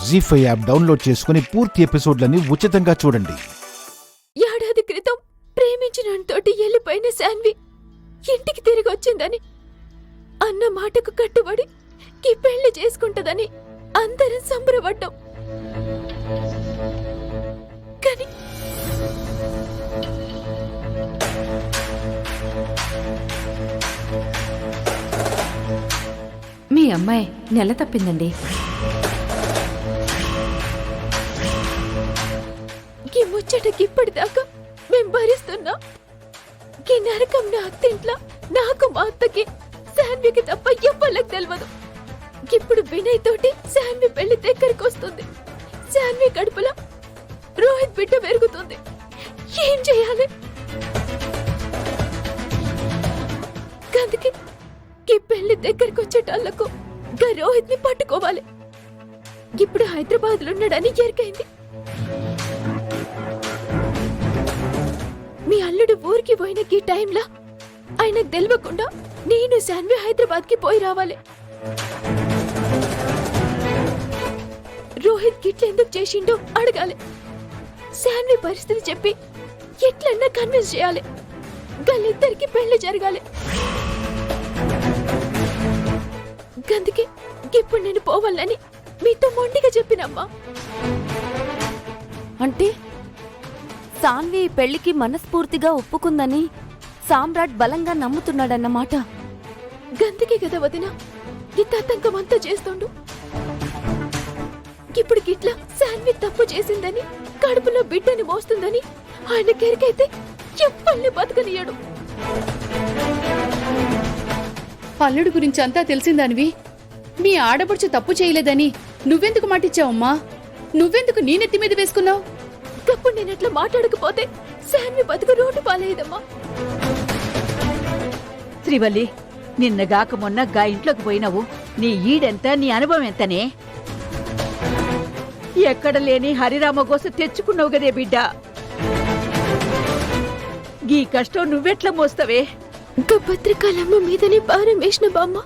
జీ5 app download చేసుకుని పూర్తి ఎపిసోడ్లని ఉచితంగా చూడండి. ఏడాది క్రితం ప్రేమించినంతోటి వెళ్ళిపోయిన శాన్వి ఇంటికి తిరిగి వచ్చిందని, అన్న మాటకు కట్టుబడి ఈ పెళ్లి చేసుకుంటదని అందరం సంబరపడ్డాం. కానీ మీ అమ్మాయి నెల తప్పిందండి. ఈ ముచ్చటకి ఇప్పటిదాకా మేం భరిస్తున్నా. ఈ నరకం నా అత్తింట్లో నాకు, మా అత్తకి, శాన్వికి తప్ప ఎవ్వళ్ళకి తెలియదు. ఇప్పుడు వినయ్ తోటి శాన్వి పెళ్లి దగ్గరికి వస్తుంది. శాన్వి కడుపులో రోహిత్ బిడ్డ పెరుగుతుంది. ఏం చేయాలి? అందుకే ఈ పెళ్లి దగ్గరికి వచ్చేటాళ్లకు గా రోహిత్ ని పట్టుకోవాలి. ఇప్పుడు హైదరాబాద్ లో ఉన్నాడని ఎరికైంది. మీ అల్లుడు ఊరికి పోయిన ఈ టైంలో ఆయనకు తెలియకుండా నేను శాన్వి హైదరాబాద్ కి పోయి రావాలి. రోహిత్ గిట్ల ఎందుకు చేసిండో అడగాలి. శాన్వి పరిస్థితి చెప్పి ఎట్లన్నా కన్విన్స్ చేయాలి. వాళ్ళిద్దరికి పెళ్లి జరగాలి. అందుకే ఇప్పుడు నేను పోవాలని మీతో మొండిగా చెప్పినమ్మా. అంటే సాన్వి పెళ్లికి మనస్ఫూర్తిగా ఒప్పుకుందని సామ్రాట్ బలంగా నమ్ముతున్నాడన్నమాట. గందుకే కదా వదిన ఈ తతంకం అంతా చేస్తుండు. ఇప్పుడు గిట్లా శాన్వి తప్పు చేసిందని, కడుపులో బిడ్డని మోస్తుందని ఆయన కెరికైతే ఎప్పల్ని బతకనియడు. అల్లుడు గురించి అంతా తెలిసిందానివి. మీ ఆడపడుచు తప్పు చేయలేదని నువ్వెందుకు మాటిచ్చావమ్మా? నువ్వెందుకు నీ నెత్తి మీద వేసుకున్నావు? తప్పుడు నేనెట్లా మాట్లాడకపోతే శాన్వి బతుకు రోడ్డు పాలేదమ్మా. శ్రీవల్లి, నిన్నగాక మొన్న గా ఇంట్లోకి పోయినావు. నీ ఈడెంత, నీ అనుభవం ఎంతనే? ఎక్కడ లేని హరిరామ గోస తెచ్చుకున్నావు గదే బిడ్డ. గీ కష్టం నువ్వెట్లా మోస్తావే? పత్రికలమ్మ మీదనే భారం వేసిన బామ్మ.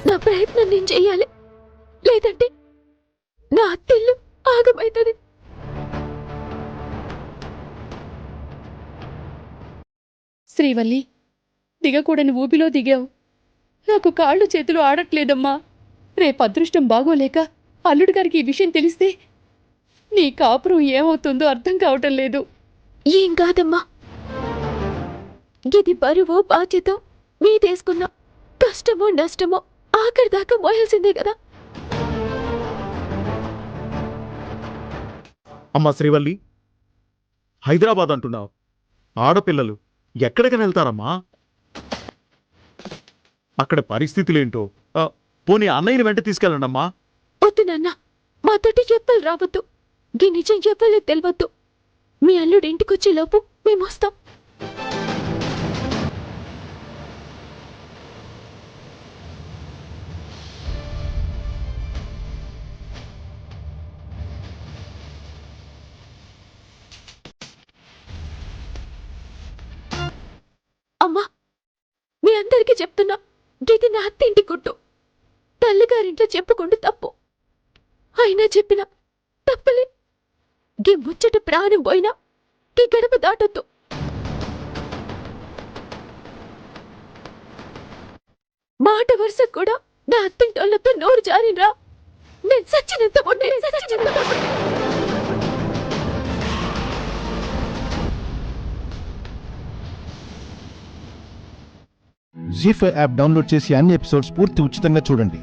నా ప్రయత్నం నేను చెయ్యాలి, లేదంటే నా అత్తిల్లు ఆగమైతుంది. శ్రీవల్లి, దిగకూడని ఊబిలో దిగావు. నాకు కాళ్ళు చేతులు ఆడట్లేదమ్మా. రేపు అదృష్టం బాగోలేక అల్లుడు గారికి ఈ విషయం తెలిస్తే నీ కాపురం ఏమవుతుందో అర్థం కావటం లేదు. ఏం కాదమ్మా, ఇది బరువు బాధ్యత మీదేసుకున్నా. కష్టమో నష్టమో ఆఖరి దాకా మోయాల్సిందే కదా. అమ్మా శ్రీవల్లి, హైదరాబాద్ అంటున్నావు. ఆడపిల్లలు ఎక్కడికని వెళ్తారమ్మా? అక్కడ పరిస్థితులేంటో. పోనీ అన్నయ్యని వెంట తీసుకెళ్ళండమ్మా. వద్దు నాన్న, మాతోటి చెప్పలు రావద్దు. గీ నిజం చెప్పలే తెలియద్దు. మీ అల్లుడు ఇంటికొచ్చే లోపు మేము వస్తాం. అమ్మా, మీ అందరికీ చెప్తున్నా, ఇది నా అత్తింటి గుట్టు. తల్లిగారింట్లో చెప్పుకుంటూ తప్పు. అయినా చెప్పినా తప్పలే. గీ ముచ్చట ప్రాణం పోయినా గీ గడప దాటొద్దు. మాట వరుస కూడా నా అత్తింటోళ్లతో నోరు జారినరా. నేను సచ్చినంత మొండి. జీ5 యాప్ డౌన్లోడ్ చేసి అన్ని ఎపిసోడ్స్ పూర్తి ఉచితంగా చూడండి.